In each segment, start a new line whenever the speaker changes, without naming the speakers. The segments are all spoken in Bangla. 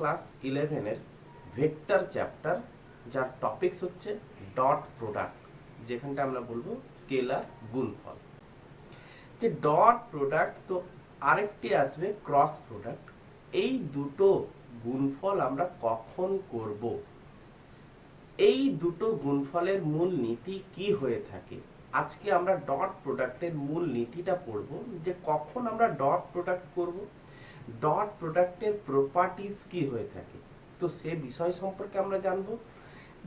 ক্লাস 11 এর ভেক্টর চ্যাপ্টার, যার টপিকস হচ্ছে ডট প্রোডাক্ট, যেখানটা আমরা বলবো স্কেলার গুণফল। যে ডট প্রোডাক্ট, তো আরেকটি আসবে ক্রস প্রোডাক্ট। এই দুটো গুণফল আমরা কখন করব, এই দুটো গুণফলের মূল নীতি কি হয়ে থাকে, আজকে আমরা ডট প্রোডাক্টের মূল নীতিটা পড়ব। যে কখন আমরা ডট প্রোডাক্ট করব, ডট প্রোডাক্টের প্রপার্টিজ কি হয়ে থাকে, তো সে বিষয় সম্পর্কে আমরা জানবো।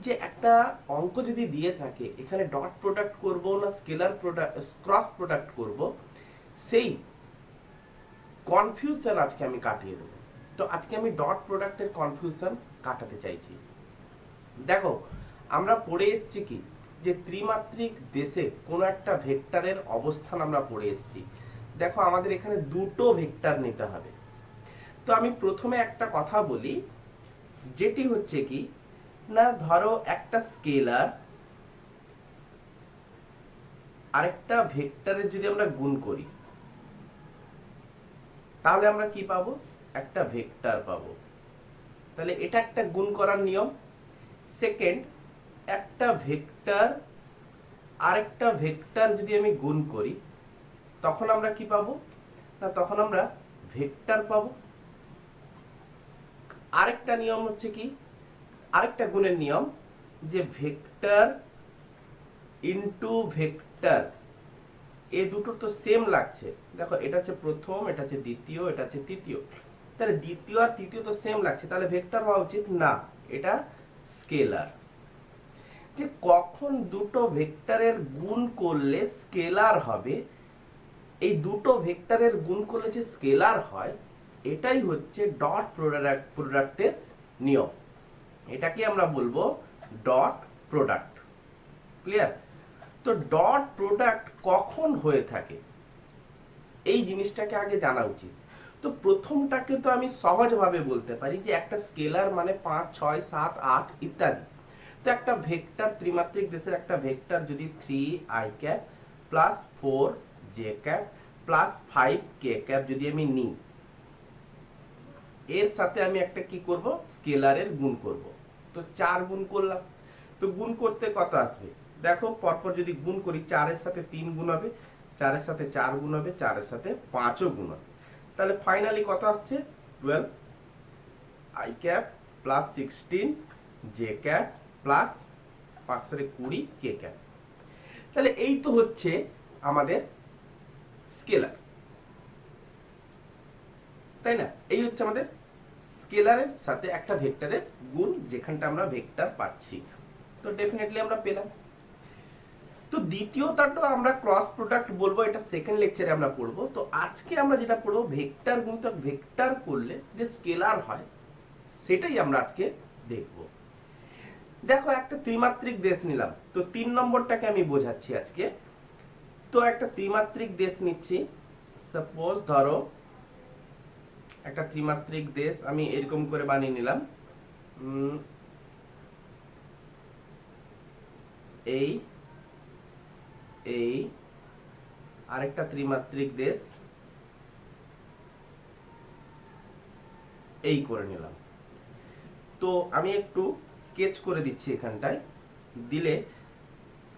যে একটা অঙ্ক যদি দিয়ে থাকে এখানে ডট প্রোডাক্ট করব না স্কেলার প্রোডাক্ট ক্রস প্রোডাক্ট করব, সেই কনফিউশন আজকে আমি কাটিয়ে দেবো। তো আজকে আমি ডট প্রোডাক্টের কনফিউশন কাটাতে চাইছি। দেখো, আমরা পড়ে এসেছি কি, যে ত্রিমাত্রিক দেশে কোনো একটা ভেক্টরের অবস্থান আমরা পড়ে এসেছি। দেখো, আমাদের এখানে দুটো ভেক্টর নিতে হবে। তো আমি প্রথমে একটা কথা বলি, যেটি হচ্ছে কি না, ধরো একটা স্কেলার আরেকটা ভেক্টরের যদি আমরা গুণ করি, তাহলে আমরা কি পাবো, একটা ভেক্টর পাবো। তাহলে এটা একটা গুণ করার নিয়ম। সেকেন্ড, একটা ভেক্টর আরেকটা ভেক্টর যদি আমি গুণ করি, তখন আমরা কি পাবো না, তখন আমরা ভেক্টর পাবো। আরেকটা নিয়ম হচ্ছে কি, আরেকটা গুণের নিয়ম, যে ভেক্টর ইনটু ভেক্টর, এই দুটো তো সেম লাগছে। দেখো, এটা হচ্ছে প্রথম, এটা হচ্ছে দ্বিতীয়, এটা হচ্ছে তৃতীয়। তাহলে দ্বিতীয় আর তৃতীয় তো সেম লাগছে, তাহলে ভেক্টর হওয়া উচিত না, এটা স্কেলার। যে কখন দুটো ভেক্টরের গুণ করলে স্কেলার হবে, এই দুটো ভেক্টরের গুণ করলে যে স্কেলার হয়, এটাই হচ্ছে ডট প্রোডাক্টের নিয়ম। এটাকে আমরা বলবো ডট প্রোডাক্ট। ক্লিয়ার? তো ডট প্রোডাক্ট কখন হয়ে থাকে, এই জিনিসটাকে আগে জানা উচিত। তো প্রথমটাকে তো আমি সহজভাবে বলতে পারি যে একটা স্কেলার মানে 5, 6, 7, 8 ইত্যাদি। তো একটা ভেক্টর, ত্রিমাত্রিক দেশের একটা ভেক্টর যদি 3i cap plus 4j cap plus 5k cap যদি আমি নিই, এর সাথে আমি একটা কি করব, স্কেলারের গুণ করব। তো 4 গুণ করলাম। তো গুণ করতে কত আসবে, দেখো পরপর যদি গুণ করি, 4 এর সাথে 3 গুণ হবে, 4 এর সাথে 4 গুণ হবে, 4 এর সাথে 5ও গুণ হবে। তাহলে ফাইনালি কত আসছে, 12i cap plus 16j cap plus 5×20k cap. তাহলে এই তো হচ্ছে আমাদের স্কেলার, তাই না? এই হচ্ছে আমাদের স্কেলারের সাথে একটা ভেক্টরের গুণ, যেখানটা আমরা ভেক্টর পাচ্ছি। তো ডেফিনেটলি আমরা পেলাম। তো দ্বিতীয়টা আমরা ক্রস প্রোডাক্ট বলবো, এটা সেকেন্ড লেকচারে আমরা পড়বো। তো আজকে আমরা যেটা পড়বো, ভেক্টর গুণিতক ভেক্টর করলে যে স্কেলার হয়, সেটাই আমরা আজকে দেখব। দেখো, একটা ত্রিমাত্রিক দেশ নিলাম, তো 3 নম্বরটাকে আমি বোঝাচ্ছি আজকে। তো একটা ত্রিমাত্রিক দেশ নিচ্ছি, সাপোজ ধরো একটা ত্রিমাত্রিক দেশ আমি এরকম করে বানিয়ে নিলাম, এই এই আরেকটা ত্রিমাত্রিক দেশ এই করে নিলাম। তো আমি একটু স্কেচ করে দিচ্ছি এখানটায়, দিলে,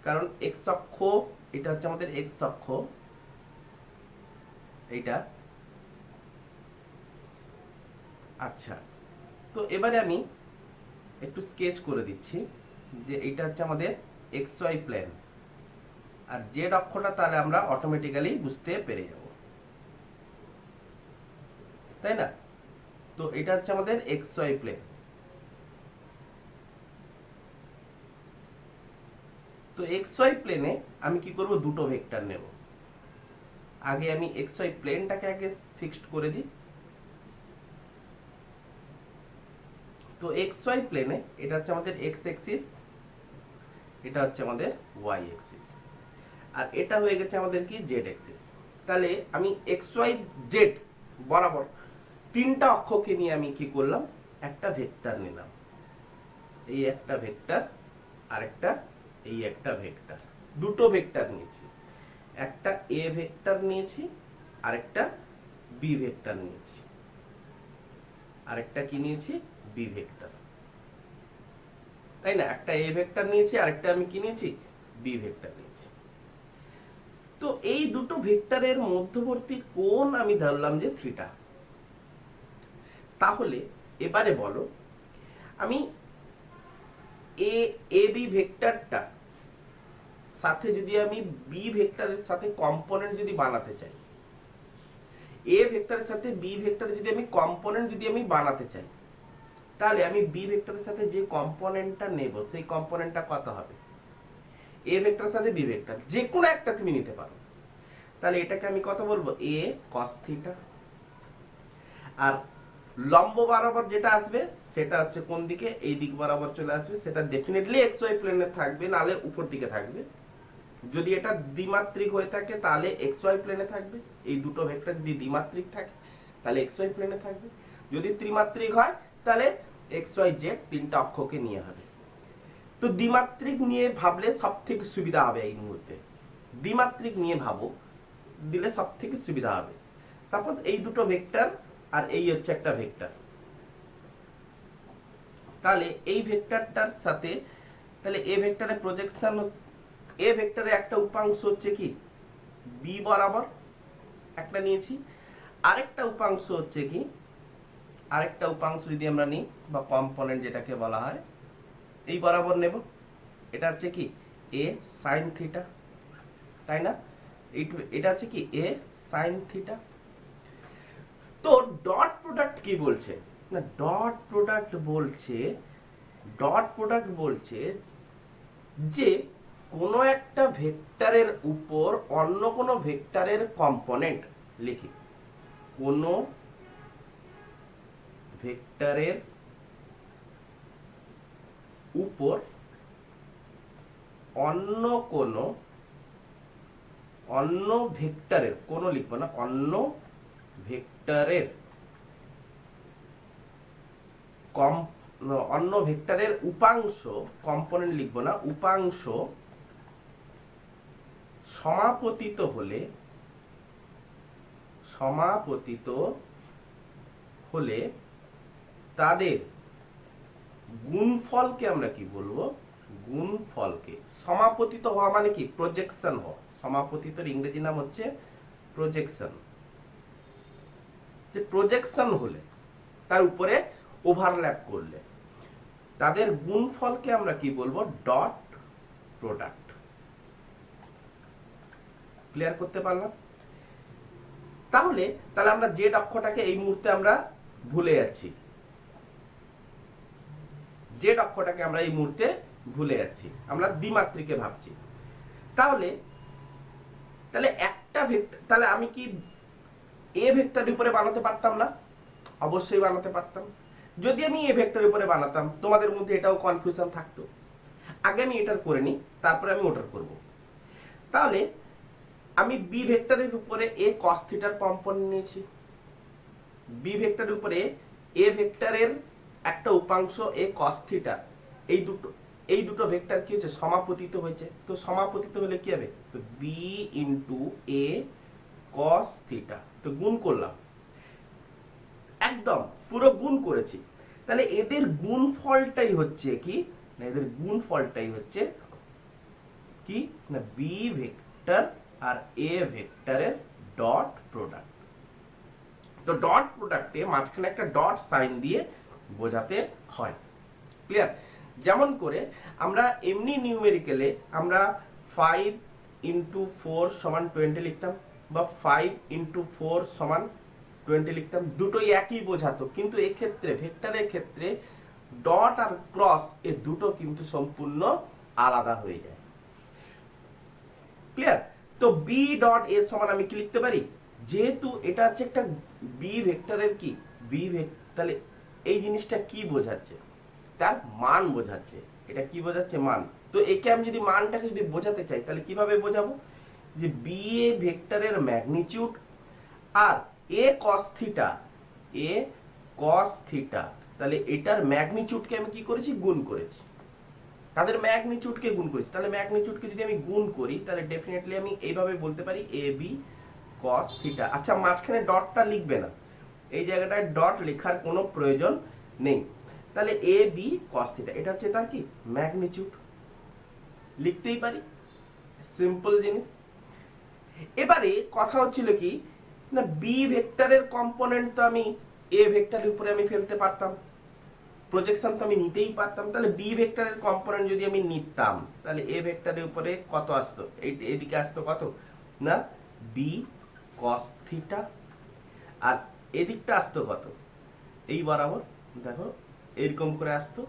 কারণ এক্স অক্ষ, এটা হচ্ছে আমাদের এক্স অক্ষ, এইটা। আচ্ছা, তো এবারে আমি একটু স্কেচ করে দিচ্ছি যে এটা হচ্ছে আমাদের এক্স ওয়াই প্লেন, আর জেড অক্ষটা তাহলে আমরা অটোমেটিক্যালি বুঝতে পেরে যাব, তাই না? তো এটা হচ্ছে আমাদের এক্স ওয়াই প্লেন। তো এক্স ওয়াই প্লেনে আমি কি করব, দুটো ভেক্টর নেব। আগে আমি এক্স ওয়াই প্লেনটাকে আগে ফিক্সড করে দিই। তো এক্স ওয়াই প্লেনে এটা হচ্ছে আমাদের এক্স এক্সিস, এটা হচ্ছে আমাদের ওয়াই এক্সিস, আর এটা হয়ে গেছে আমাদের কি, জেড এক্সিস। তাহলে আমি এক্স ওয়াই জেড বরাবর তিনটা অক্ষকে নিয়ে আমি কি করলাম, একটা ভেক্টর নিলাম। এই একটা ভেক্টর, আরেকটা, এই একটা ভেক্টর, দুটো ভেক্টর নিয়েছি। একটা এ ভেক্টর নিয়েছি, আরেকটা বি ভেক্টর নিয়েছি। আরেকটা কি নিয়েছি, বি ভেক্টর, তাই না? একটা এ ভেক্টর নিয়েছি, আরেকটা আমি কি নিয়েছি, বি ভেক্টর নিয়েছি। তো এই দুটো ভেক্টরের মধ্যবর্তী কোণ আমি ধরলাম যে থিটা। তাহলে এবারে বলো, আমি এ বি ভেক্টরটা সাথে যদি আমি বি ভেক্টরের সাথে কম্পোনেন্ট যদি বানাতে চাই, এ ভেক্টরের সাথে বি ভেক্টরে যদি আমি কম্পোনেন্ট যদি আমি বানাতে চাই, তাহলে আমি বি ভেক্টরের সাথে যে কম্পোনেন্টটা নেব সেই কম্পোনেন্টটা কত হবে, এ ভেক্টরের সাথে বি ভেক্টর যে কোনো একটা তুমি নিতে পারো। তাহলে এটাকে আমি কত বলবো, এ কস থিটা। আর লম্ব বরাবর যেটা আসবে সেটা হচ্ছে কোন দিকে, এই দিক বরাবর চলে আসবে, সেটা ডেফিনেটলি এক্স ওয়াই প্লেনে থাকবে, নালে উপর দিকে থাকবে। যদি এটা দ্বিমাত্রিক হয়ে থাকে তাহলে এক্স ওয়াই প্লেনে থাকবে, এই দুটো ভেক্টর যদি দ্বিমাত্রিক থাকে তাহলে এক্স ওয়াই প্লেনে থাকবে। যদি ত্রিমাত্রিক হয় তাহলে এক্স ওয়াই জেড তিনটা অক্ষকে নিয়ে হবে। তো দ্বিমাত্রিক নিয়ে ভাবলে সব থেকে সুবিধা হবে, এই মুহূর্তে দ্বিমাত্রিক নিয়ে ভাবো, দিলে সব থেকে সুবিধা হবে। সাপোজ এই দুটো ভেক্টর আর এই হচ্ছে একটা ভেক্টর, তাহলে এই ভেক্টরটার সাথে তাহলে এ ভেক্টরের প্রজেকশন, এ ভেক্টরে একটা উপাংশ হচ্ছে কি বি বরাবর একটা নিয়েছি, আরেকটা উপাংশ হচ্ছে কি, আরেকটা উপাংশ যদি আমরা নিই বা কম্পোনেন্ট যেটাকে বলা হয় এই বরাবর নেব, এটা হচ্ছে কি এ সাইন থিটা, তাই না? এটা হচ্ছে কি এ সাইন থিটা। তো ডট প্রোডাক্ট কি বলছে না, ডট প্রোডাক্ট বলছে যে কোনো একটা ভেক্টরের উপর অন্য কোনো ভেক্টরের কম্পোনেন্ট লিখি, কোনো ভেক্টরের উপর অন্য ভেক্টরের, কোনো লিখবো না, অন্য ভেক্টরের অন্য ভেক্টরের উপাংশ, কম্পোনেন্ট লিখবো না, উপাংশ সমাপতিত হলে তাদের গুণফলকে আমরা কি বলবো, গুণফলকে। সমাপতিত হওয়া মানে কি, প্রজেকশন হওয়া। সমাপতিতর ইংরেজি নাম হচ্ছে প্রজেকশন। যে প্রজেকশন হলে, তার উপরে ওভারল্যাপ করলে তাদের গুণফলকে আমরা কি বলবো, ডট প্রোডাক্ট। ক্লিয়ার করতে পারলাম? তাহলে আমরা জেড অক্ষটাকে এই মুহূর্তে আমরা ভুলে যাচ্ছি, জেড অক্ষটাকে আমরা এই মুহূর্তে ভুলে যাচ্ছি, আমরা দ্বিমাত্রিকে ভাবছি। তাহলে একটা ভেক্টর, তাহলে আমি কি এ ভেক্টরের উপরে বানাতে পারতাম না? অবশ্যই বানাতে পারতাম। যদি আমি এ ভেক্টরের উপরে বানাতাম তোমাদের মধ্যে এটাও কনফিউশন থাকতো, আগে আমি এটার করে নিই তারপরে আমি ওটার করব। তাহলে আমি বি ভেক্টরের উপরে এ কস থিটার কম্পোনেন্ট নিয়েছি, বি ভেক্টরের উপরে এ ভেক্টরের একটা উপাংশ এ কস থিটা, এই দুটো ভেক্টর কি হচ্ছে, সমাপতিত হয়েছে। তো সমাপতিত হলে কি হবে, তো বি ইন্টু এ কস থিটা, তো গুণ করলাম, একদম পুরো গুণ করেছি। তাহলে এদের গুণফলটাই হচ্ছে কি না, এদের গুণফলটাই হচ্ছে কি না, বি ভেক্টর আর এ ভেক্টরের ডট প্রোডাক্ট। তো ডট প্রোডাক্টে মাঝখানে একটা ডট সাইন দিয়ে বোঝাতে হয়। ক্লিয়ার? যেমন করে আমরা এমনি নিউমেরিক্যালে আমরা 5 ইন্টু 4 সমান 20 লিখতাম, বা 5 ইন্টু 4 সমান 20 লিখতাম, দুটোই একই বোঝাতো। কিন্তু এক্ষেত্রে ভেক্টরের ক্ষেত্রে ডট আর ক্রস এ দুটো কিন্তু সম্পূর্ণ আলাদা হয়ে যায়। ক্লিয়ার? তো বি ডট এ সমান আমি কি লিখতে পারি, যেহেতু এটা হচ্ছে একটা বি ভেক্টরের কি বি ভেক্টর, তাহলে এই জিনিসটা কি বোঝাচ্ছে, তার মান বোঝাচ্ছে। এটা কি বোঝাচ্ছে, মান। তো একে আমি যদি মানটাকে যদি বোঝাতে চাই তাহলে কিভাবে বোঝাবো, যে বি এ ভেক্টরের ম্যাগনিটিউড আর এ কস থিটা, তাহলে এটার ম্যাগনিটিউডকে আমি কি করেছি, গুণ করেছি, তাদের ম্যাগনিটিউডকে গুণ করেছি। তাহলে ম্যাগনিটিউডকে যদি আমি গুণ করি তাহলে ডেফিনেটলি আমি এইভাবে বলতে পারি এ বি কস থিটা। আচ্ছা, মাঝখানে ডটটা লিখবে না, এই জায়গাটায় ডট লেখার কোনো প্রয়োজন নেই। তাহলে এ বি কস থিটা এটা হচ্ছে তার কি ম্যাগনিটিউড, লিখতেই পারি, সিম্পল জিনিস। এবারে কথা হচ্ছিল কি না বি ভেক্টরের কম্পোনেন্ট তো আমি এ ভেক্টরের উপরে আমি ফেলতে পারতাম, প্রজেকশন তো আমি নিতেই পারতাম। তাহলে বি ভেক্টরের কম্পোনেন্ট যদি আমি নিতাম তাহলে এ ভেক্টরের উপরে কত আসতো, এদিকে আসতো কত না বি কস থিটা, আর এদিকটা আসতো কত এই বরাবর দেখো এরকম করে আসতো,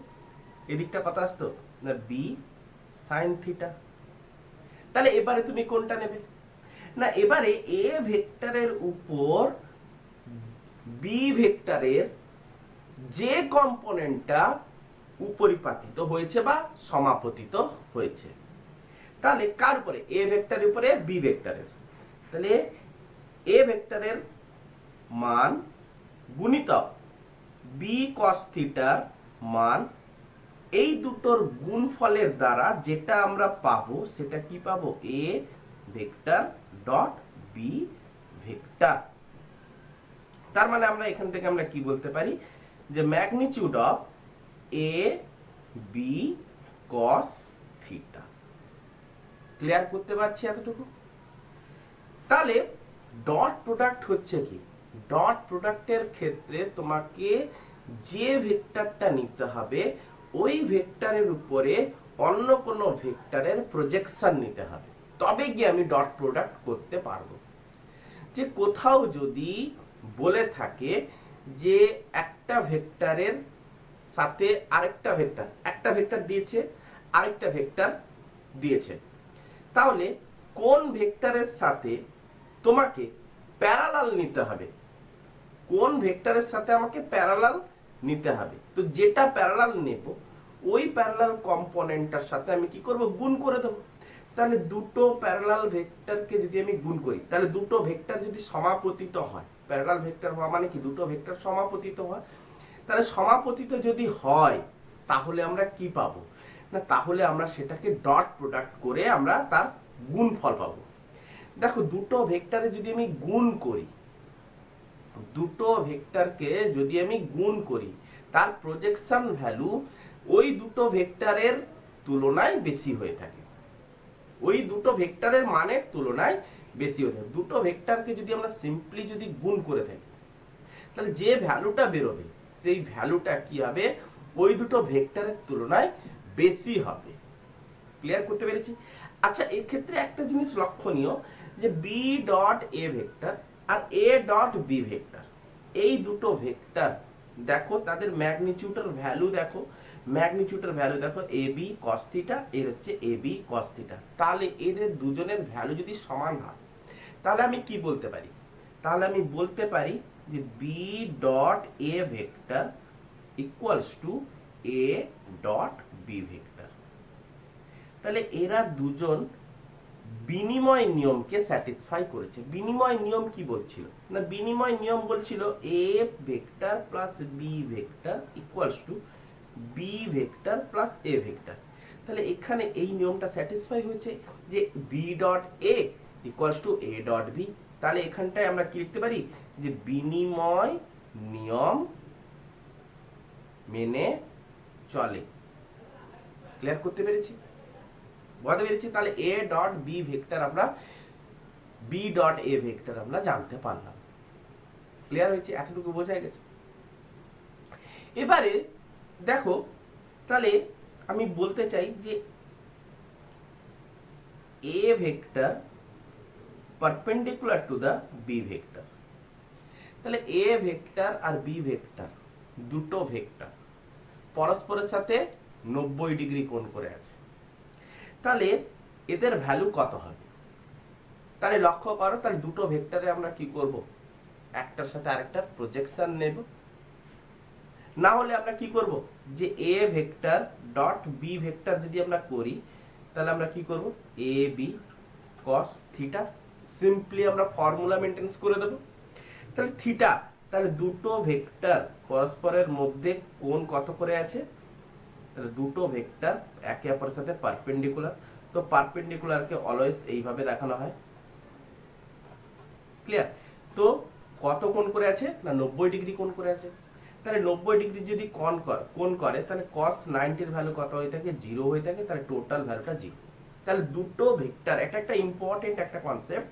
এদিকটা কত আসতো না বি সাইন থিটা। তাহলে এবারে তুমি কোনটা নেবে না, এবারে এ ভেক্টরের উপর বি ভেক্টরের যে কম্পোনেন্টটা উপরিপাতিত হয়েছে বা সমাপতিত হয়েছে, তাহলে কার উপরে এ ভেক্টরের উপরে বি ভেক্টরের, তাহলে এ ভেক্টরের মান গুণিতক বি কস থিটার মান, এই দুটোর গুণফলের দ্বারা যেটা আমরা পাবো সেটা কি পাবো A vector dot B vector. তার মানে আমরা এখান থেকে আমরা কি বলতে পারি যে magnitude of A B cos theta. Clear করতে পারছি এতটুকু? তাহলে ডট প্রোডাক্ট হচ্ছে কি, ডট প্রোডাক্টের ক্ষেত্রে তোমাকে যে ভেক্টরটা নিতে হবে ওই ভেক্টরের উপরে অন্য কোনো ভেক্টরের প্রজেকশন নিতে হবে, তবে গিয়ে আমি ডট প্রোডাক্ট করতে পারবো। যে কোথাও যদি বলে থাকে যে একটা ভেক্টরের সাথে আরেকটা ভেক্টর, একটা ভেক্টর দিয়েছে আরেকটা ভেক্টর দিয়েছে, তাহলে কোন ভেক্টরের সাথে তোমাকে প্যারালাল নিতে হবে, কোন ভেক্টরের সাথে আমাকে প্যারালাল নিতে হবে, তো যেটা প্যারালাল নেব ওই প্যারালাল কম্পোনেন্টটার সাথে আমি কি করব গুণ করে দেব। তাহলে দুটো প্যারালাল ভেক্টরকে যদি আমি গুণ করি তাহলে দুটো ভেক্টর যদি সমাপতিত হয়, প্যারালাল ভেক্টর হওয়া মানে কি দুটো ভেক্টর সমাপতিত হয়, তাহলে সমাপতিত যদি হয় তাহলে আমরা কি পাবো না, তাহলে আমরা সেটাকে ডট প্রোডাক্ট করে আমরা তার গুণফল পাবো। দেখো দুটো ভেক্টরে যদি আমি গুণ করি, দুটো ভেক্টরকে যদি আমি গুণ করি তার প্রজেকশন ভ্যালু ওই দুটো ভেক্টরের তুলনায় বেশি হয়ে থাকে, ওই দুটো ভেক্টরের মানের তুলনায় বেশি হয়ে থাকে। দুটো ভেক্টরকে যদি আমরা সিম্পলি যদি গুণ করে থাকি তাহলে যে ভ্যালুটা বেরোবে সেই ভ্যালুটা কি হবে ওই দুটো ভেক্টরের তুলনায় বেশি হবে। ক্লিয়ার করতে পেরেছি? আচ্ছা এই ক্ষেত্রে একটা জিনিস লক্ষণীয় যে বি ডট এ ভেক্টর আর এ ডট বি ভেক্টর, এই দুটো ভেক্টর দেখো তাদের ম্যাগনিটিউডের ভ্যালু দেখো, ম্যাগনিটিউডের ভ্যালু দেখো এ বি কস থিটা, এর হচ্ছে এ বি কস থিটা। তাহলে এদের দুজনের ভ্যালু যদি সমান হয় তাহলে আমি কি বলতে পারি, তাহলে আমি বলতে পারি যে B dot A vector equals to A dot B vector. তাহলে এরা দুজন বিনিময় নিয়মকে স্যাটিসফাই করেছে। বিনিময় নিয়ম কি বলছিল না, বিনিময় নিয়ম বলছিল A vector plus B vector equals to B vector plus A vector. তাহলে এখানে এই নিয়মটা স্যাটিসফাই হয়েছে যে B dot A equals to A dot B. তাহলে এখানটায় আমরা কি লিখতে পারি যে বিনিময় নিয়ম মেনে চলে। ক্লিয়ার করতে পেরেছি, বুঝতে পেরেছি? তাহলে এ ডট বি ভেক্টর আমরা বি ডট এ ভেক্টর আমরা জানতে পারলাম। ক্লিয়ার হয়েছে? এতটুকু বোঝা গেছে? এবারে দেখো তাহলে আমি বলতে চাই যে A vector perpendicular to the B vector. তাহলে এ ভেক্টর আর বি ভেক্টর দুটো ভেক্টর পরস্পরের সাথে 90 ডিগ্রি কোণ করে আছে, তাহলে এদের ভ্যালু কত হবে? তাহলে লক্ষ্য করো, তাহলে দুটো ভেক্টরে আমরা কি করব একটার সাথে আরেকটার প্রজেকশন নেব, না হলে আমরা কি করব যে A vector dot B vector যদি আমরা করি তাহলে আমরা কি করব A B cos theta, simply আমরা ফর্মুলা মেনটেন্স করে দেব। তাহলে থিটা, তাহলে দুটো ভেক্টর পরস্পরের মধ্যে কোণ কত করে আছে, তাহলে দুটো ভেক্টর একে অপরের সাথে পারপেন্ডিকুলার, তো পারপেন্ডিকুলারকে অলওয়েজ এইভাবে দেখানো হয়। ক্লিয়ার? তো কত কোণ করে আছে? না 90 ডিগ্রি কোণ করে আছে। তাহলে 90 ডিগ্রি যদি কোণ করে তাহলে cos 90 এর ভ্যালু কত হয়ে থাকে? 0 হয়ে থাকে। তাহলে টোটাল ভ্যালুটা 0। তাহলে দুটো ভেক্টর, এটা একটা ইম্পর্টেন্ট একটা কনসেপ্ট,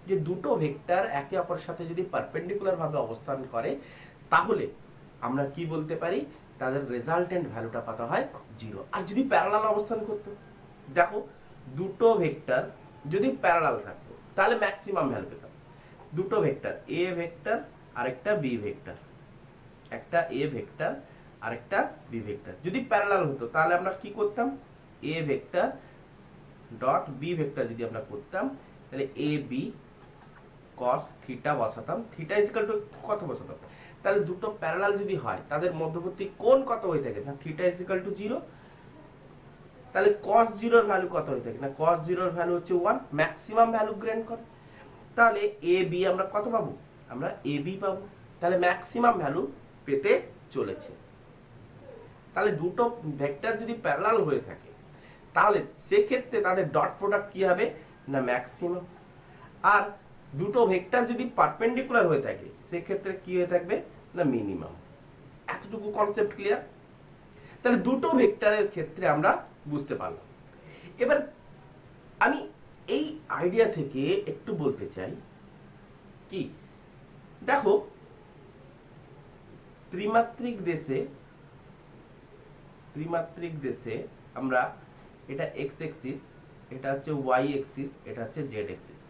যে দুটো ভেক্টর একে অপরের সাথে যদি পারপেন্ডিকুলার ভাবে অবস্থান করে তাহলে আমরা কি বলতে পারি? তাদের রেজাল্টেন্ট ভ্যালুটা কত হয়? 0। আর যদি প্যারালাল অবস্থান করতো, দেখো দুটো ভেক্টর যদি প্যারালাল থাকতো তাহলে ম্যাক্সিমাম ভ্যালু পেতাম। দুটো ভেক্টর, এ ভেক্টর আরেকটা বি ভেক্টর, একটা এ ভেক্টর আরেকটা বি ভেক্টর যদি প্যারালাল হতো তাহলে আমরা কি করতাম? A vector dot B vector যদি আমরা করতাম তাহলে এ বি cos থিটা বসাতাম। থিটা ইকুয়াল টু কত বসাতাম? তাহলে দুটো প্যারালাল যদি হয় তাদের মধ্যবর্তী কোণ কত হয়ে থাকে? না থিটা ইকুয়াল টু 0। তাহলে cos 0 এর ভ্যালু কত হয়ে থাকে? না cos 0 এর ভ্যালু হচ্ছে 1, ম্যাক্সিমাম ভ্যালু গ্রেন করে। তাহলে এ বি আমরা কত পাবো? আমরা এ বি পাবো। তাহলে ম্যাক্সিমাম ভ্যালু পেতে চলেছে। তাহলে দুটো ভেক্টর যদি প্যারালাল হয়ে থাকে তাহলে সেক্ষেত্রে তাদের ডট প্রোডাক্ট কি হবে? না ম্যাক্সিমাম। আর দুটো ভেক্টর যদি পারপেন্ডিকুলার হয়ে থাকে সেক্ষেত্রে কি হয়ে থাকবে? না মিনিমাম। এতটুকু কনসেপ্ট ক্লিয়ার? তাহলে দুটো ভেক্টরের ক্ষেত্রে আমরা বুঝতে পারলাম। এবার আমি এই আইডিয়া থেকে একটু বলতে চাই কি, দেখো ত্রিমাত্রিক দেশে আমরা এটা এক্স এক্সিস, এটা হচ্ছে ওয়াই এক্সিস, এটা হচ্ছে জেড এক্সিস।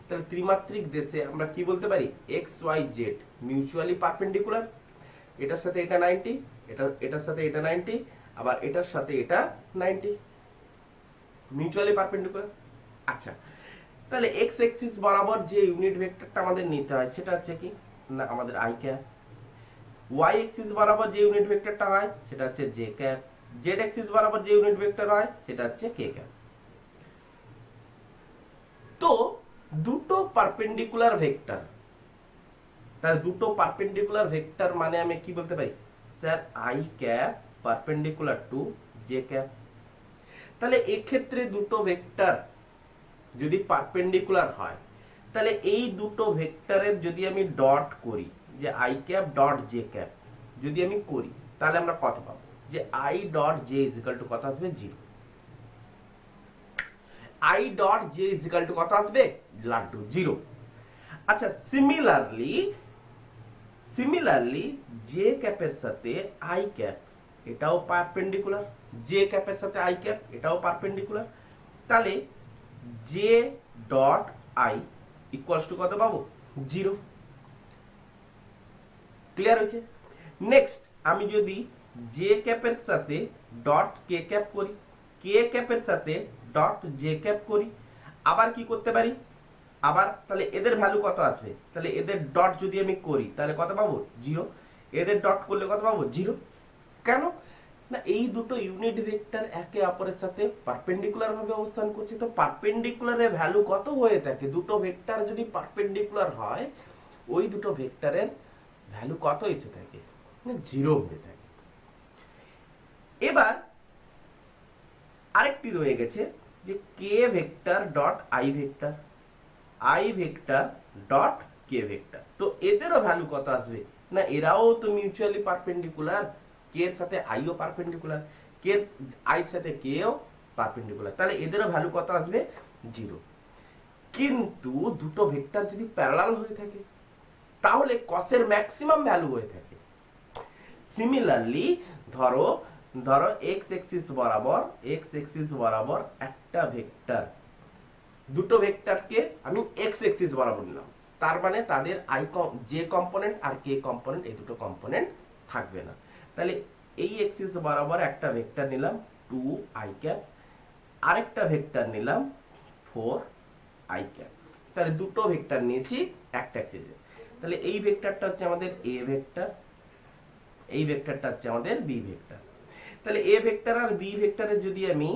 তাহলে ত্রিমাত্রিক দেশে আমরা কি বলতে পারি? X Y Z mutually perpendicular. এটার সাথে এটা 90, এটার সাথে এটা 90, আবার এটার সাথে এটা 90, মিউচুয়ালি পারপেন্ডিকুলার। আচ্ছা, তাহলে এক্স এক্সিস বরাবর যে ইউনিট ভেক্টরটা আমাদের নিতে হয় সেটা হচ্ছে কি? না আমাদের আই ক্যাপ। ওয়াই এক্সিস বরাবর যে ইউনিট ভেক্টরটা হয় সেটা হচ্ছে জে ক্যাপ। জেড এক্সিস বরাবর যে ইউনিট ভেক্টর হয় সেটা হচ্ছে কে ক্যাপ। তো দুটো পারপেন্ডিকুলার ভেক্টর, তাহলে দুটো পারপেন্ডিকুলার ভেক্টর মানে আমি কি বলতে পারি? Sir I cap perpendicular to J cap. তাহলে এক্ষেত্রে দুটো ভেক্টর যদি পারপেন্ডিকুলার হয় তাহলে এই দুটো ভেক্টরের যদি আমি ডট করি, যে I cap dot J cap যদি আমি করি তাহলে আমরা কত পাবো? যে I dot J is equal to কত আসবে? 0। I dot J is equal to কত আসবে? লাড্ডু 0। আচ্ছা, সিমিলারলি জে ক্যাপের সাথে আই ক্যাপ এটাও পারপেন্ডিকুলার, জে ক্যাপের সাথে আই ক্যাপ এটাও পারপেন্ডিকুলার। তাহলে J dot I equals to কত পাবো? 0। ক্লিয়ার হয়েছে? নেক্সট আমি যদি জে ক্যাপের সাথে ডট কে ক্যাপ করি, কে ক্যাপের সাথে ডট জে ক্যাপ করি, আবার কি করতে পারি? আবার তাহলে এদের ভ্যালু কত আসবে? তাহলে এদের ডট যদি আমি করি তাহলে কত পাবো? 0। এদের ডট করলে কত পাবো? 0। কেন? না এই দুটো ইউনিট ভেক্টর একে অপরের সাথে পারপেন্ডিকুলার ভাবে অবস্থান করছে। তো পারপেন্ডিকুলারের ভ্যালু কত হয়ে থাকে? দুটো ভেক্টর যদি পারপেন্ডিকুলার হয় ওই দুটো ভেক্টরের ভ্যালু কত এসে থাকে? 0 হয়ে থাকে। এবার আরেকটি রয়ে গেছে যে K vector dot I vector, I vector dot K vector. তো এদেরও ভ্যালু কত আসবে? না এরাও তো মিউচুয়ালি পারপেন্ডিকুলার, কে এর সাথে আইও পারপেন্ডিকুলার, কে আই এর সাথে কেও পারপেন্ডিকুলার। তাহলে এদেরও ভ্যালু কত আসবে? 0। কিন্তু দুটো ভেক্টর যদি প্যারালাল হয়ে থাকে তাহলে কসের ম্যাক্সিমাম ভ্যালু হয়ে থাকে। সিমিলারলি ধরো এক্স এক্সিস বরাবর একটা ভেক্টর, দুটো ভেক্টরকে আমি এক্স এক্সিস বরাবর নিলাম, তার মানে তাদের জে কম্পোনেন্ট আর কে কম্পোনেন্ট এই দুটো কম্পোনেন্ট থাকবে না। তাহলে এই এক্সিস বরাবর একটা ভেক্টর নিলাম 2 আই ক্যাপ, আরেকটা ভেক্টর নিলাম 4 আই ক্যাপ। তাহলে দুটো ভেক্টর নিয়েছি একটা এক্সিসে। তাহলে এই ভেক্টরটা হচ্ছে আমাদের এ ভেক্টর, এই ভেক্টরটা হচ্ছে আমাদের বি ভেক্টর। তাহলে এ ভেক্টর আর বি ভেক্টরের যদি আমি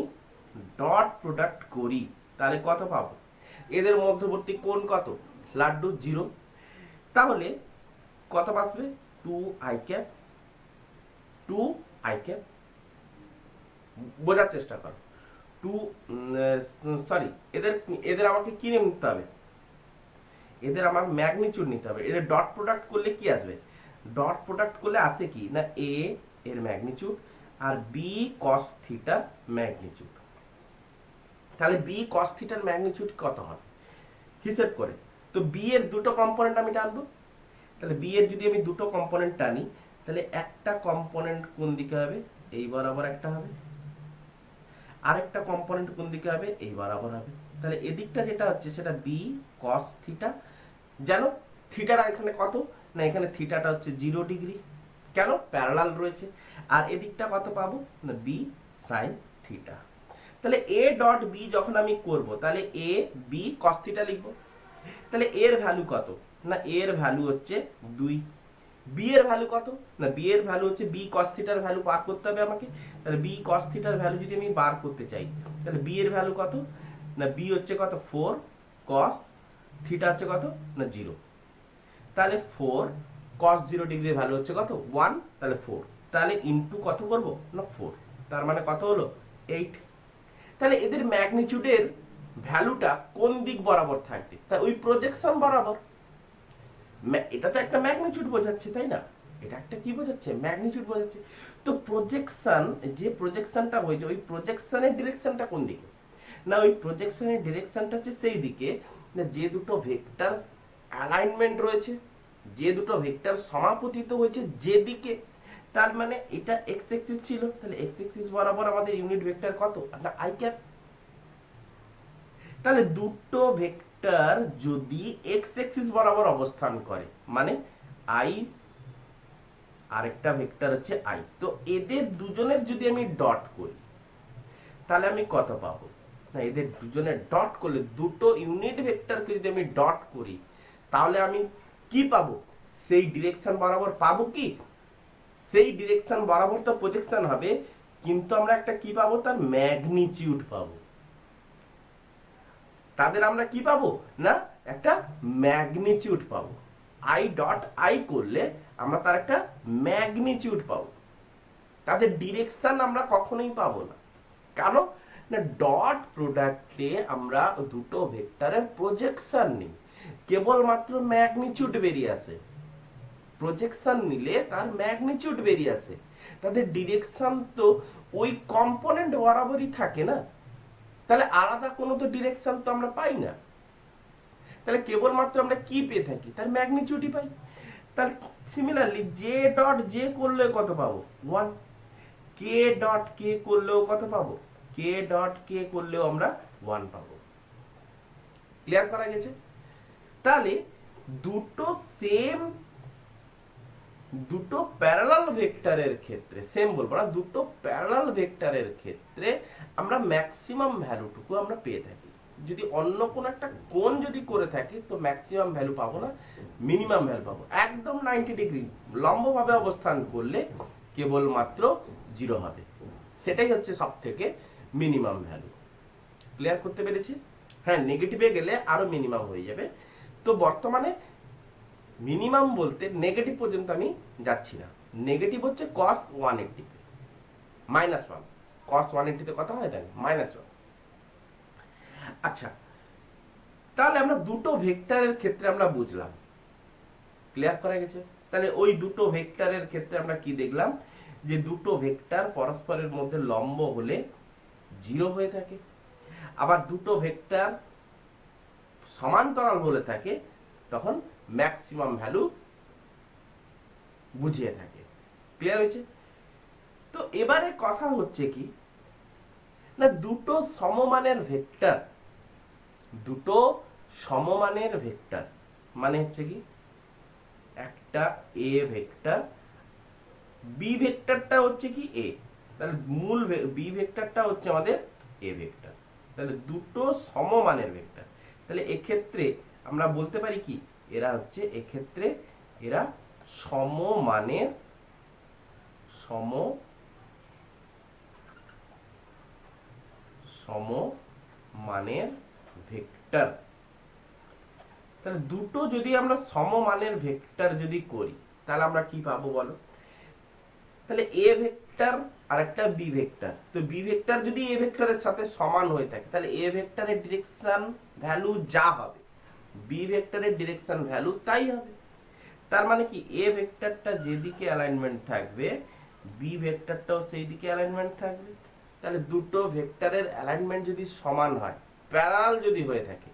ডট প্রোডাক্ট করি তাহলে কত পাবো? এদের মধ্যবর্তী কোণ কত? লাড্ডু 0। তাহলে কত আসবে? 2 আই ক্যাপ, 2 আই ক্যাপ। বোঝার চেষ্টা করো। এদের আমাকে কি নিতে হবে? এদের আমার ম্যাগনিটিউড নিতে হবে। এদের ডট প্রোডাক্ট করলে কি আসবে? ডট প্রোডাক্ট করলে আসে কি না এ এর ম্যাগনিটিউড আর বি কস থিটার ম্যাগনিটিউড। তাহলে বি কস থিটার ম্যাগনিটিউড কত হবে হিসেব করে? তো বি এর দুটো কম্পোনেন্ট আমি টানবো। তাহলে বি এর যদি আমি দুটো কম্পোনেন্ট টানি, তাহলে একটা কম্পোনেন্ট কোন দিকে হবে? এই বরাবর একটা হবে, আরেকটা কম্পোনেন্ট কোন দিকে হবে? এই বরাবর হবে। তাহলে এদিকটা যেটা হচ্ছে সেটা বি কস থিটা, জানো থিটাটা এখানে কত? না এখানে থিটাটা হচ্ছে 0 ডিগ্রি, কেন? প্যারালাল রয়েছে। আর এদিকটা কত পাবো? না বি সাইন থিটা। তাহলে এ ডট বি যখন আমি করব, তাহলে এ বি কস থিটা লিখবো। তাহলে এর ভ্যালু কত? না এর ভ্যালু হচ্ছে 2। বি এর ভ্যালু কত? না বি এর ভ্যালু হচ্ছে বি কস থিটার ভ্যালু বার করতে হবে আমাকে। তাহলে বি কস থিটার ভ্যালু যদি আমি বার করতে চাই, তাহলে বি এর ভ্যালু কত? না বি হচ্ছে কত? 4 কস থিটা হচ্ছে কত? না 0। তাহলে 4 cos 0 ডিগ্রির ভ্যালু হচ্ছে কত? 1। তাহলে 4, তাহলে ইনটু কত করব? না 4। তার মানে কত হলো? 8। তাহলে এদের ম্যাগনিটিউডের ভ্যালুটা কোন দিক বরাবর থাকবে? তা ওই প্রজেকশন বরাবর। এটা তো একটা ম্যাগনিটিউড বোঝাচ্ছে, তাই না? এটা একটা কি বোঝাচ্ছে? ম্যাগনিটিউড বোঝাচ্ছে। তো প্রজেকশন, যে প্রজেকশনটা হয়েছে ওই প্রজেকশনের ডিরেকশনটা কোন দিকে? না ওই প্রজেকশনের ডিরেকশনটা হচ্ছে সেই দিকে যে দুটো ভেক্টর অ্যালাইনমেন্ট রয়েছে, যে দুটো ভেক্টর সমাপতিত হয়েছে যেদিকে। তার মানে এটা এক্স এক্সিস ছিল, তাহলে এক্স এক্সিস বরাবর আমাদের ইউনিট ভেক্টর কত? না আই ক্যাপ। তাহলে দুটো ভেক্টর যদি এক্স এক্সিস বরাবর অবস্থান করে, মানে আই আরেকটা ভেক্টর হচ্ছে আই, তো এদের দুজনের যদি আমি ডট করি তাহলে আমি কত পাবো? না এদের দুজনের ডট করলে, দুটো ইউনিট ভেক্টরকে যদি আমি ডট করি তাহলে আমি কি পাবো? সেই ডিরেকশন বরাবর পাবো কি? সেই ডিরেকশন বরাবর তো প্রজেকশন হবে, কিন্তু আমরা একটা কি পাবো? তার ম্যাগনিটিউড পাবো। তাদের আমরা কি পাবো? না একটা ম্যাগনিটিউড পাবো। আই ডট আই করলে আমরা তার একটা ম্যাগনিটিউড পাবো। তাদের ডিরেকশন আমরা কখনোই পাবো না। কেন? না ডট প্রোডাক্টে আমরা দুটো ভেক্টরের প্রজেকশন নিই, কেবলমাত্র ম্যাগনিটিউড বেরিয়ে আসে। প্রজেকশন নিলে তার ম্যাগনিটিউড বেরিয়ে আসে, তাদের ডিরেকশন তো ওই কম্পোনেন্ট বরাবরই থাকে না। তাহলে আলাদা কোনো তো ডিরেকশন তো আমরা পাই না। তাহলে কেবলমাত্র আমরা কি পেয়ে থাকি? তার ম্যাগনিটিউডই পাই। তাহলে সিমিলারলি জে ডট জে করলেও কত পাবো? 1। কে ডট কে করলেও কত পাবো? কে ডট কে করলেও আমরা 1 পাবো। ক্লিয়ার করা গেছে? তাহলে দুটো সেম, দুটো প্যারালাল ভেক্টরের ক্ষেত্রে, সেম বলবো না, দুটো প্যারালাল ভেক্টরের ক্ষেত্রে আমরা ম্যাক্সিমাম ভ্যালুটুকু আমরা পেয়ে থাকি। যদি অন্য কোন একটা কোণ যদি করে থাকি তো ম্যাক্সিমাম ভ্যালু পাবো না, মিনিমাম ভ্যালু পাবো। একদম 90 ডিগ্রি লম্বভাবে অবস্থান করলে কেবলমাত্র 0 হবে, সেটাই হচ্ছে সব থেকে মিনিমাম ভ্যালু। ক্লিয়ার করতে পেরেছি? হ্যাঁ, নেগেটিভে গেলে আরো মিনিমাম হয়ে যাবে। তো বর্তমানে মিনিমাম বলতে নেগেটিভ পর্যন্ত আমি যাচ্ছি না। নেগেটিভ হচ্ছে cos 180 -1, cos 180 তে কত হয় দেন? -1। আচ্ছা, তাহলে আমরা দুটো ভেক্টরের ক্ষেত্রে আমরা বুঝলাম। ক্লিয়ার করা গেছে? তাহলে ওই দুটো ভেক্টরের ক্ষেত্রে আমরা কি দেখলাম? যে দুটো ভেক্টর পরস্পরের মধ্যে লম্ব হলে 0 হয়ে থাকে, আবার দুটো ভেক্টর সমান্তরাল হলে থাকে তখন ম্যাক্সিমাম ভ্যালু বুঝিয়ে থাকে। ক্লিয়ার হয়েছে? তো এবারে কথা হচ্ছে কি না দুটো সমমানের ভেক্টর, দুটো সমমানের ভেক্টর মানে হচ্ছে কি একটা এ ভেক্টর, বি ভেক্টরটা হচ্ছে কি এ, তাহলে মূল বি ভেক্টরটা হচ্ছে আমাদের এ ভেক্টর। তাহলে দুটো সমমানের ভেক্টর, তাহলে এক্ষেত্রে আমরা বলতে পারি কি এরা হচ্ছে এক্ষেত্রে এরা সমমানের, সমমানের ভেক্টর। তাহলে দুটো যদি আমরা সমমানের ভেক্টর যদি করি তাহলে আমরা কি পাবো বলো? তাহলে এ ভেক্টর আর একটা বি ভেক্টর, তো বি ভেক্টর যদি এ ভেক্টরের সাথে সমান হয়ে থাকে তাহলে এ ভেক্টরের ডিরেকশন ভ্যালু যা হবে বি ভেক্টরের ডিরেকশন ভ্যালু তাই হবে। তার মানে কি এ ভেক্টরটা যেদিকে অ্যালাইনমেন্ট থাকবে বি ভেক্টরটাও সেই দিকে অ্যালাইনমেন্ট থাকবে। তাহলে দুটো ভেক্টরের অ্যালাইনমেন্ট যদি সমান হয়, প্যারালাল যদি হয়ে থাকে,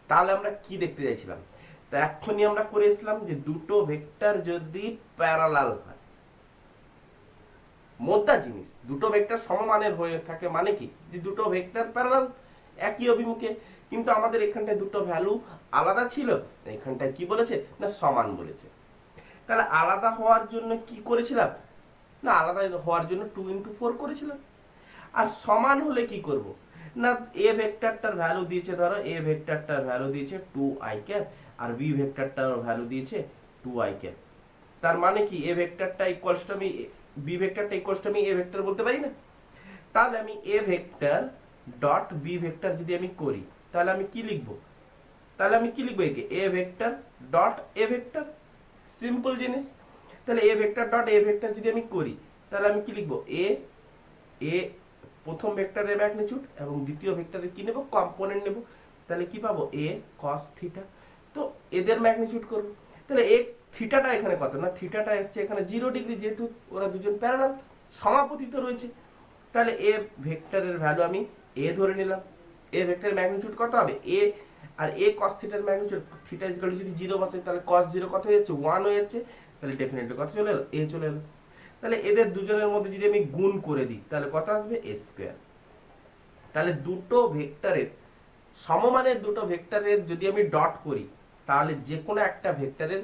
তাহলে আমরা কি দেখতে চাইছিলাম? তা এক্ষুনি আমরা করে এসলাম যে দুটো ভেক্টর যদি প্যারালাল হয়, মোদ্দা জিনিস দুটো ভেক্টর সমমানের হয়ে থাকে মানে কি যে দুটো ভেক্টর প্যারালাল একই অভিমুখে। কিন্তু আমাদের এখানটায় দুটো ভ্যালু আলাদা ছিল, এখানটায় কি বলেছে না সমান বলেছে। তাহলে আলাদা হওয়ার জন্য কি করেছিলাম না আলাদা হওয়ার জন্য 2 × 4 করেছিলাম। আর সমান হলে কি করব না এ ভেক্টরটার ভ্যালু দিয়েছে, ধরো এ ভেক্টরটার ভ্যালু দিয়েছে 2i ক্যাপ আর বি ভেক্টরটার ভ্যালু দিয়েছে 2i ক্যাপ। তার মানে কি এ ভেক্টরটা ইকুয়ালস টু আমি বি ভেক্টরটা ইকুয়ালস টু আমি এ ভেক্টর বলতে পারি না? তাহলে আমি A vector dot B vector যদি আমি করি তাহলে আমি কি লিখব? তাহলে আমি কি লিখবো একে এ vector dot A vector, simple জিনিস। তাহলে A vector dot A vector যদি আমি করি তাহলে আমি কি লিখবো এ এ প্রথম ভেক্টরের ম্যাগনিটিউড এবং দ্বিতীয় ভেক্টরের কি নেব কম্পোনেন্ট নেব। তাহলে কি পাবো এ cos থিটা। তো এদের ম্যাগনিটিউড করব। তাহলে এ থিটাটা এখানে কত না থিটাটা হচ্ছে এখানে 0 ডিগ্রি, যেহেতু ওরা দুজন প্যারালাল সমাপতিত রয়েছে। তাহলে এ ভেক্টরের ভ্যালু আমি এ ধরে নিলাম। এ ভেক্টরের ম্যাগনিটিউড কত হবে এ, আর এ cos থিটার magnitude theta is equal to যদি 0 বসাই তাহলে cos 0 কত হয়ে যাচ্ছে 1 হয়ে যাচ্ছে। তাহলে ডেফিনেটলি কত চলে এলো এ চলে এলো। তাহলে এদের দুজনের মধ্যে যদি আমি গুণ করে দিই তাহলে কত আসবে এ স্কয়ার। তাহলে দুটো ভেক্টরের সমমানের দুটো ভেক্টরের যদি আমি ডট করি তাহলে যে কোনো একটা ভেক্টরের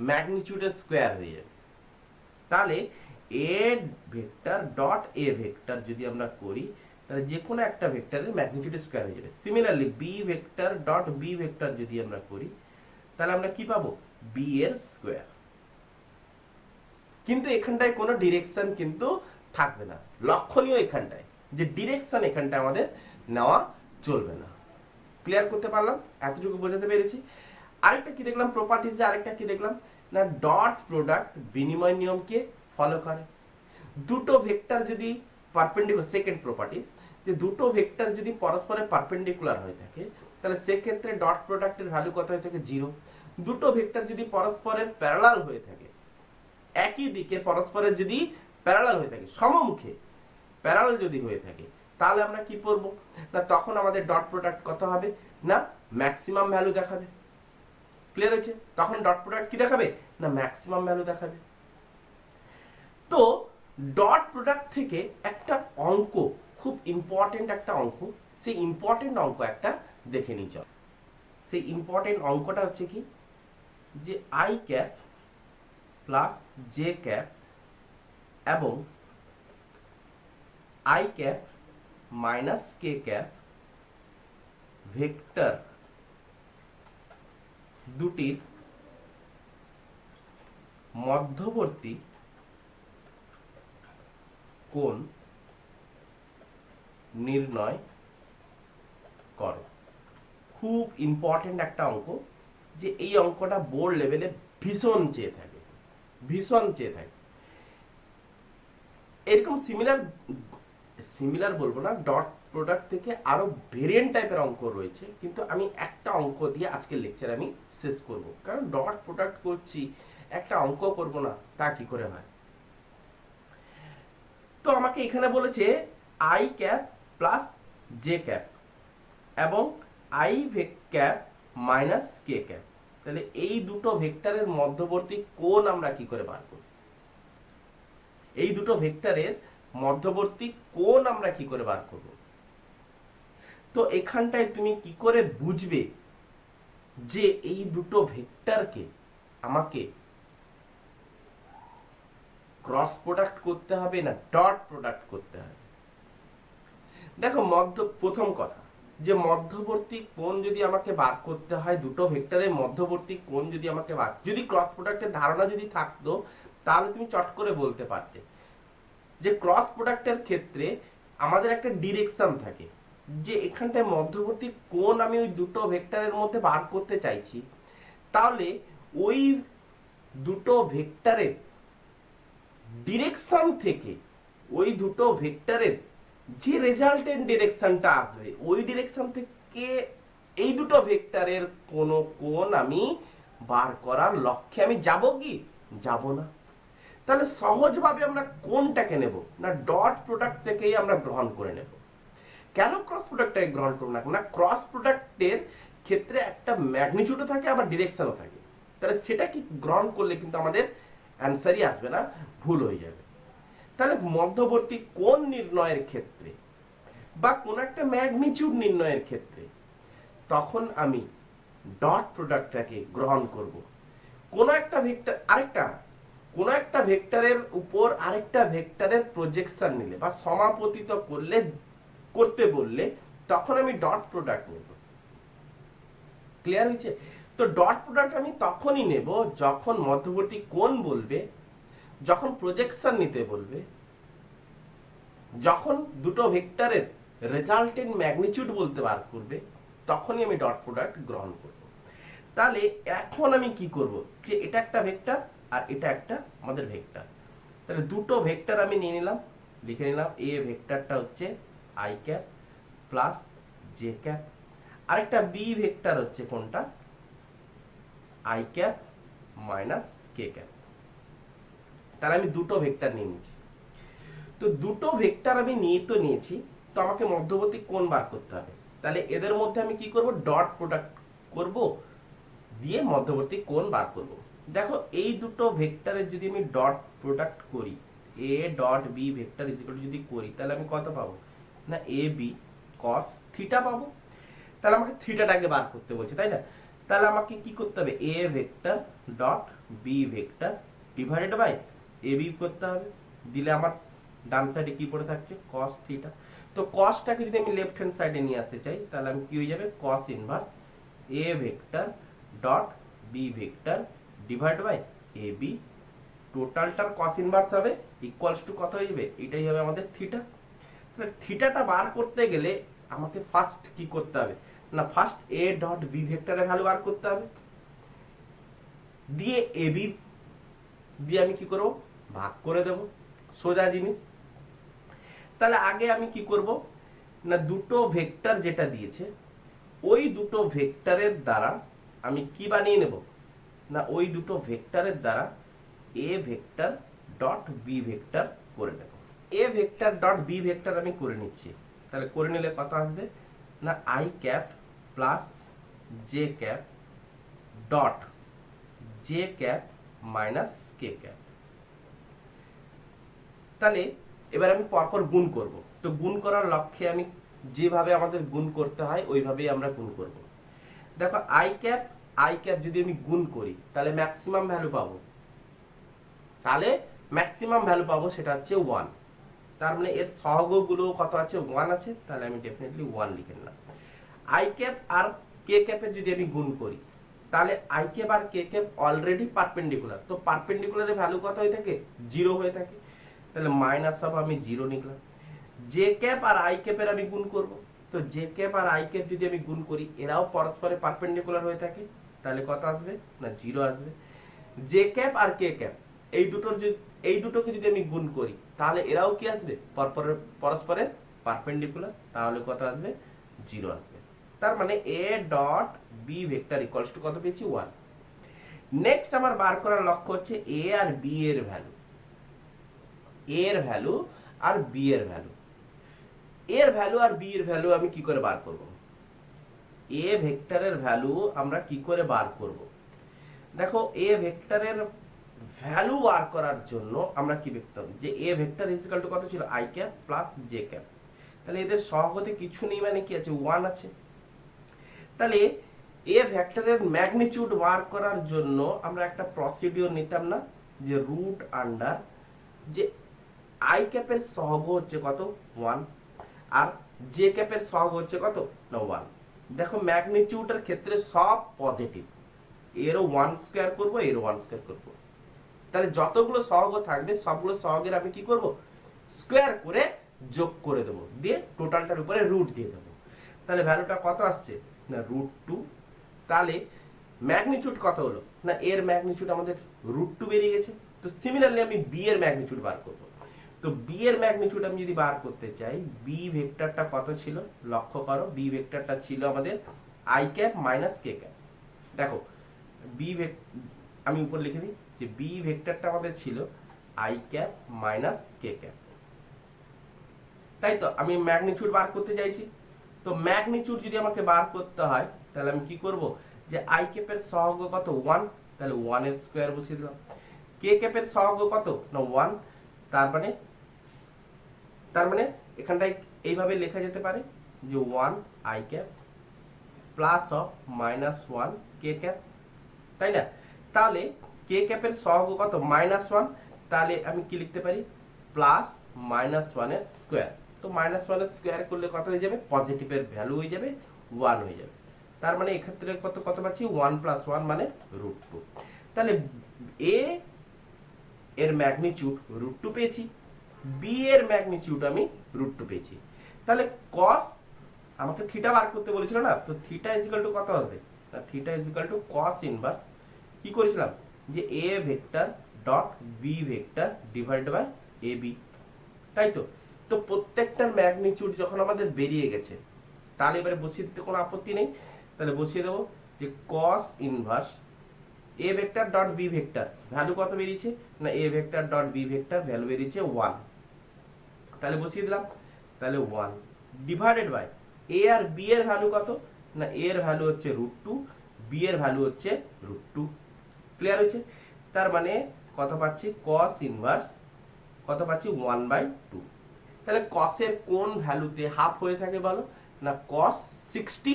ম্যাগনিটিউডের স্কয়ার হয়ে যাবে। তাহলে A vector dot A vector যদি আমরা করি তাহলে যে কোনো একটা ভেক্টরের ম্যাগনিটিউডের স্কয়ার হয়ে যাবে। Similarly B vector dot B vector যদি আমরা করি তাহলে আমরা কি পাবো বি এর স্কয়ার। কিন্তু এখানটায় কোনো ডিরেকশন কিন্তু থাকবে না। লক্ষণীয় এখানটায় যে ডিরেকশন এখানটায় আমাদের নেওয়া চলবে না। ক্লিয়ার করতে পারলাম? এতটুকু বোঝাতে পেরেছি। আরেকটা কি দেখলাম প্রপার্টিজে, আরেকটা কি দেখলাম না ডট প্রোডাক্ট বিনিময় নিয়মকে ফলো করে। দুটো ভেক্টর যদি পারপেন্ডিকুলার, সেকেন্ড প্রপার্টিজ যে দুটো ভেক্টর যদি পরস্পরের পারপেন্ডিকুলার হয়ে থাকে তাহলে সেক্ষেত্রে ডট প্রোডাক্টের ভ্যালু কত হয়ে থাকে 0। দুটো ভেক্টর যদি পরস্পরের প্যারালাল হয়ে থাকে, একই দিকে পরস্পরের যদি প্যারালাল হয়ে থাকে, সমমুখে প্যারালাল যদি হয়ে থাকে তাহলে আমরা কি করব না তখন আমাদের ডট প্রোডাক্ট কত হবে না ম্যাক্সিমাম ভ্যালু দেখাবে। ক্লিয়ার হয়েছে? তখন ডট প্রোডাক্ট কি দেখাবে না ম্যাক্সিমাম ভ্যালু দেখাবে। তো ডট প্রোডাক্ট থেকে একটা অঙ্ক, খুব ইম্পর্টেন্ট একটা অঙ্ক, সেই ইম্পর্টেন্ট অঙ্ক একটা দেখে নিই চল। সেই ইম্পর্টেন্ট অঙ্কটা হচ্ছে কি যে I cap plus J cap এবং I cap minus K cap vector দুটির মধ্যবর্তী কোণ নির্ণয় করো। খুব ইম্পর্টেন্ট একটা অঙ্ক, যে এই অঙ্কটা বোর্ড লেভেলে ভীষণ চেয়ে থাকে, ভীষণ চেয়ে থাকে। এরকম সিমিলার বলবো না, ডট প্রোডাক্ট থেকে আরো ভেরিয়েন্ট টাইপের অঙ্ক রয়েছে, কিন্তু আমি একটা অঙ্ক দিয়ে আজকের লেকচার আমি শেষ করব। কারণ ডট প্রোডাক্ট করছি, একটা অঙ্ক করব না তা কি করে হয়। তো আমাকে এখানে বলেছে I cap plus J cap এবং I cap minus K cap. তাহলে এই দুটো ভেক্টরের মধ্যবর্তী কোণ আমরা কি করে বার করব? এই দুটো ভেক্টরের মধ্যবর্তী কোণ আমরা কি করে বার করব? তো এখানটায় তুমি কি করে বুঝবে যে এই দুটো ভেক্টরকে আমাকে ক্রস প্রোডাক্ট করতে হবে না ডট প্রোডাক্ট করতে হবে? দেখো প্রথম কথা যে মধ্যবর্তী কোণ যদি আমাকে বার করতে হয়, দুটো ভেক্টরের মধ্যবর্তী কোণ যদি আমাকে যদি ক্রস প্রোডাক্টের ধারণা যদি থাকতো তাহলে তুমি চট করে বলতে পারতে যে ক্রস প্রোডাক্টের ক্ষেত্রে আমাদের একটা ডিরেকশন থাকে, যে এখানটায় মধ্যবর্তী কোণ আমি ওই দুটো ভেক্টরের মধ্যে বার করতে চাইছি। তাহলে ওই দুটো ভেক্টরের ডিরেকশন থেকে ওই দুটো ভেক্টরের যে রেজাল্টেন্ট ডিরেকশনটা আসবে ওই ডিরেকশন থেকে এই দুটো ভেক্টরের কোনো কোণ আমি বার করার লক্ষ্যে আমি যাব কি, যাব না। তাহলে সহজভাবে আমরা কোনটাকে নেব না, ডট প্রোডাক্ট থেকেই আমরা গ্রহণ করে নেব। কেন ক্রস প্রোডাক্টটাকে গ্রহণ করব না, ক্রস প্রোডাক্টের ক্ষেত্রে একটা ম্যাগনিটিউডও থাকে আবার ডিরেকশনও থাকে। তাহলে সেটা কি গ্রহণ করলে কিন্তু আমাদের অ্যান্সারই আসবে না, ভুল হয়ে যাবে। তাহলে মধ্যবর্তী কোণ নির্ণয়ের ক্ষেত্রে বা কোন একটা ম্যাগনিটিউড নির্ণয়ের ক্ষেত্রে তখন আমি ডট প্রোডাক্টটাকে গ্রহণ করব। কোন একটা ভেক্টর কোন একটা ভেক্টরের উপর আরেকটা ভেক্টরের প্রজেকশন নিলে বা সমাপতিত করতে বললে তখন আমি ডট প্রোডাক্ট নেব। ক্লিয়ার হয়েছে? তো ডট প্রোডাক্ট আমি তখনই নেব যখন মধ্যবর্তী কোণ বলবে, যখন প্রজেকশন নিতে বলবে, যখন দুটো ভেক্টরের রেজাল্টেন্ট ম্যাগনিটিউড বলতে বার করবে, তখনই আমি ডট প্রোডাক্ট গ্রহণ করব। তাহলে এখন আমি কি করব, যে এটা একটা ভেক্টর আর এটা একটা আমাদের ভেক্টর। তাহলে দুটো ভেক্টর আমি নিয়ে নিলাম, লিখে নিলাম এ ভেক্টরটা হচ্ছে I cap plus J cap, আরেকটা বি ভেক্টর হচ্ছে কোনটা, I cap minus K cap. তাহলে আমি দুটো ভেক্টর নিয়ে নিয়েছি। তো দুটো ভেক্টর আমি নিয়েছি, তো আমাকে মধ্যবর্তী কোণ বার করতে হবে। তাহলে এদের মধ্যে আমি কি করব, ডট প্রোডাক্ট করব, দিয়ে মধ্যবর্তী কোণ বার করব। দেখো এই দুটো ভেক্টরের যদি আমি ডট প্রোডাক্ট করি, এ ডট বি ভেক্টর ইজিক্যাল যদি করি, তাহলে আমি কত পাবো না, এ বি কস থিটা পাবো। তাহলে আমাকে থিটাটাকে বার করতে বলছে, তাই না? তাহলে আমাকে কি করতে হবে, A vector dot B vector divided by A B করতে হবে। দিলে আমার ডান সাইডে কি পড়ে থাকছে, কস থিটা। তো কসটাকে যদি আমি লেফট হ্যান্ড সাইডে নিয়ে আসতে চাই, তাহলে আমি কি হয়ে যাবে, cos inverse A vector dot B vector divide by A B. টোটালটার কস ইনভার্স হবে ইকুয়ালস টু কত হয়ে যাবে, এটাই হবে আমাদের থিটা। তাহলে থিটাটা বার করতে গেলে আমাকে ফার্স্ট কি করতে হবে না, ফার্স্ট এ ডট বি ভেক্টরের ভ্যালু বার করতে হবে, দিয়ে এ বি দিয়ে আমি কি করব, ভাগ করে দেব, সোজা জিনিস। তাহলে আগে আমি কি করব না, দুটো ভেক্টর যেটা দিয়েছে ওই দুটো ভেক্টরের দ্বারা আমি কি বানিয়ে নেব না, ওই দুটো ভেক্টরের দ্বারা A vector dot B vector করে নেব। A vector dot B vector আমি করে নিচ্ছি। তাহলে করে নিলে কত আসবে না, I cap plus J cap dot J cap minus K cap. তাহলে এবার আমি পরপর গুণ করব। তো গুণ করার লক্ষ্যে আমি যেভাবে আমাদের গুণ করতে হয় ওইভাবেই আমরা গুণ করব। দেখো আই ক্যাপ যদি আমি গুণ করি তাহলে ম্যাক্সিমাম ভ্যালু পাবো, সেটা হচ্ছে 1। তার মানে এর সহগগুলো কত আছে, 1 আছে। তাহলে আমি ডেফিনেটলি 1 লিখে নিলাম। আই ক্যাপ আর কে ক্যাপের যদি আমি গুণ করি, তাহলে আই ক্যাপ আর কে ক্যাপ অলরেডি পারপেন্ডিকুলার। তো পারপেন্ডিকুলারের ভ্যালু কত হয়ে থাকে, 0 হয়ে থাকে। তাহলে মাইনাস অফ আমি 0 লিখলাম। জে ক্যাপ আর আই ক্যাপের আমি গুণ করব। তো জে ক্যাপ আর আই ক্যাপ যদি আমি গুণ করি, এরাও পরস্পরে পারপেন্ডিকুলার হয়ে থাকে। তাহলে কত আসবে না, 0 আসবে। জে ক্যাপ আর কে ক্যাপ এই দুটোকে যদি আমি গুণ করি, তাহলে এরাও কি আসবে, পরস্পরের পারপেন্ডিকুলার। তাহলে কত আসবে, 0 আসবে। তার মানে A dot B vector equals to কত পেয়েছি, 1। নেক্সট আমার বার করার লক্ষ্য হচ্ছে এ আর বি এর ভ্যালু, এর ভ্যালু আর বি এর ভ্যালু। এর ভ্যালু আর বি এর ভ্যালু আমি কি করে বার করব, এ ভেক্টরের ভ্যালু আমরা কি করে বার করব। দেখো এ ভেক্টরের ভ্যালু বার করার জন্য আমরা কি লিখতাম, যে A vector is equal to কত ছিল, I cap plus J cap. তাহলে এদের সহগতে কিছু নেই, মানে কি আছে, 1 আছে। তাহলে এ ভেক্টরের ম্যাগনিটিউড বার করার জন্য আমরা একটা প্রসিডিওর নিতাম না, যে রুট আন্ডার, যে আই ক্যাপের সহগ হচ্ছে কত, 1, আর জে ক্যাপের সহগ হচ্ছে কত না, 1। দেখো ম্যাগনিটিউডের ক্ষেত্রে সব পজিটিভ, এরও 1 স্কয়ার করব, এরও 1 স্কয়ার করব। তাহলে যতগুলো সহগ থাকবে সবগুলো সহগের আমি কি করব, স্কয়ার করে যোগ করে দেব, দিয়ে টোটালটার উপরে রুট দিয়ে দেব। তাহলে ভ্যালুটা কত আসছে না, √2। তাহলে ম্যাগনিটিউড কত হলো না, এর ম্যাগনিটিউড আমাদের √2 বেরিয়ে গেছে। তো সিমিলারলি আমি বি এর ম্যাগনিটিউড বার করব। তো বি এর ম্যাগনিটিউড আমি যদি বার করতে চাই, বি ভেক্টরটা কত ছিল, লক্ষ্য করো, বি ভেক্টরটা ছিল আমাদের I cap minus K cap. দেখো বি আমি উপর লিখে দিই যে বি ভেক্টরটা আমাদের ছিল I cap minus K cap, তাই তো আমি ম্যাগনিটিউড বার করতে চাইছি। তো ম্যাগনিটিউড যদি আমাকে বার করতে হয় তাহলে আমি কি করব, যে আই ক্যাপের সহগ কত 1, তাহলে 1 এর স্কয়ার বসিয়ে দিলাম। কে ক্যাপের সহগ কত না 1, তার মানে এখানটায় এইভাবে লেখা যেতে পারে যে 1 I cap plus of minus 1 K cap, তাই না? তাহলে কে ক্যাপের সহগ কত -1, তাহলে আমি কি লিখতে পারি প্লাস -1 এর স্কয়ার। তো -1 এর স্কয়ার করলে কত হয়ে যাবে, পজিটিভের ভ্যালু হয়ে যাবে 1 হয়ে যাবে। তার মানে এক্ষেত্রে কত কত পাচ্ছি 1 + 1 মানে √2। তাহলে এ এর ম্যাগনিটিউড √2 পেয়েছি, বি এর ম্যাগনিটিউড আমি √2 পেয়েছি। তাহলে cos আমাকে থিটা বার করতে বলেছিল না, তো থিটা কত হবে না, থিটা cos ইনভার্স কি করেছিলাম যে A vector dot B vector divide by A B, তাই তো। তো প্রত্যেকটার ম্যাগনিটিউড যখন আমাদের বেরিয়ে গেছে তাহলে এবারে বসিয়ে দিতে কোনো আপত্তি নেই। তাহলে বসিয়ে দেবো যে cos inverse A vector dot B vector value কত বেরিয়েছে না, A vector dot B vector value বেরিয়েছে 1, তাহলে বসিয়ে দিলাম। তাহলে 1 ডিভাইডেড বাই এ আর বি এর ভ্যালু কত না, এ এর ভ্যালু হচ্ছে √2, বি এর ভ্যালু হচ্ছে √2। ক্লিয়ার হয়েছে? তার মানে কত পাচ্ছি cos ইনভার্স কত পাচ্ছি 1/2। তাহলে cos এর কোন ভ্যালুতে হাফ হয়ে থাকে বলো না, cos 60।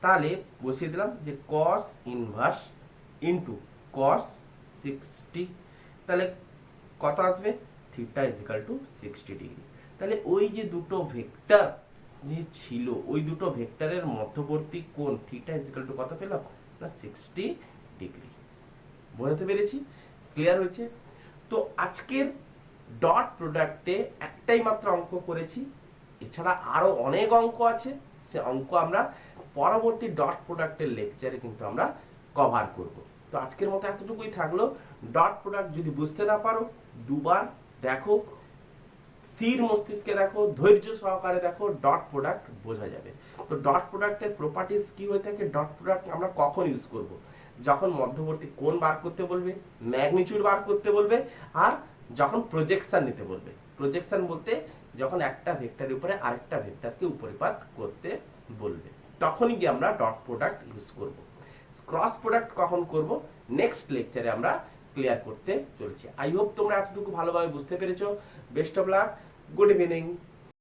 তাহলে বসিয়ে দিলাম যে cos ইনভার্স ইনটু cos 60, তাহলে কত আসবে থিটা 60 ডিগ্রি। তাহলে ওই যে দুটো ভেক্টর যে ছিল ওই দুটো ভেক্টরের মধ্যবর্তী কোণ থিটা কত পেলাম না 60 ডিগ্রি। বোঝাতে পেরেছি? ক্লিয়ার হয়েছে? তো আজকের ডট প্রোডাক্টে একটাই মাত্র অঙ্ক করেছি, এছাড়া আরো অনেক অঙ্ক আছে, সে অঙ্ক আমরা পরবর্তী ডট প্রোডাক্টের লেকচারে কিন্তু আমরা কভার করব। তো আজকের মতো এতটুকুই থাকলো। ডট প্রোডাক্ট যদি বুঝতে না পারো দুবার দেখো, স্থির মস্তিষ্কে দেখো, ধৈর্য সহকারে দেখো, ডট প্রোডাক্ট বোঝা যাবে। তো ডট প্রোডাক্টের প্রপার্টিজ কি হয়ে থাকে, ডট প্রোডাক্ট আমরা কখন ইউজ করব, যখন মধ্যবর্তী কোণ বার করতে বলবে, ম্যাগনিটিউড বার করতে বলবে, আর যখন প্রজেকশন নিতে বলবে। প্রজেকশন বলতে যখন একটা ভেক্টরের উপরে আরেকটা ভেক্টরকে উপরিপাত করতে বলবে, তখনই গিয়ে আমরা ডট প্রোডাক্ট ইউজ করব। ক্রস প্রোডাক্ট কখন করব নেক্সট লেকচারে আমরা ক্লিয়ার করতে চলেছি। আই হোপ তোমরা এতটুকু ভালোভাবে বুঝতে পেরেছো। Best of luck, good evening.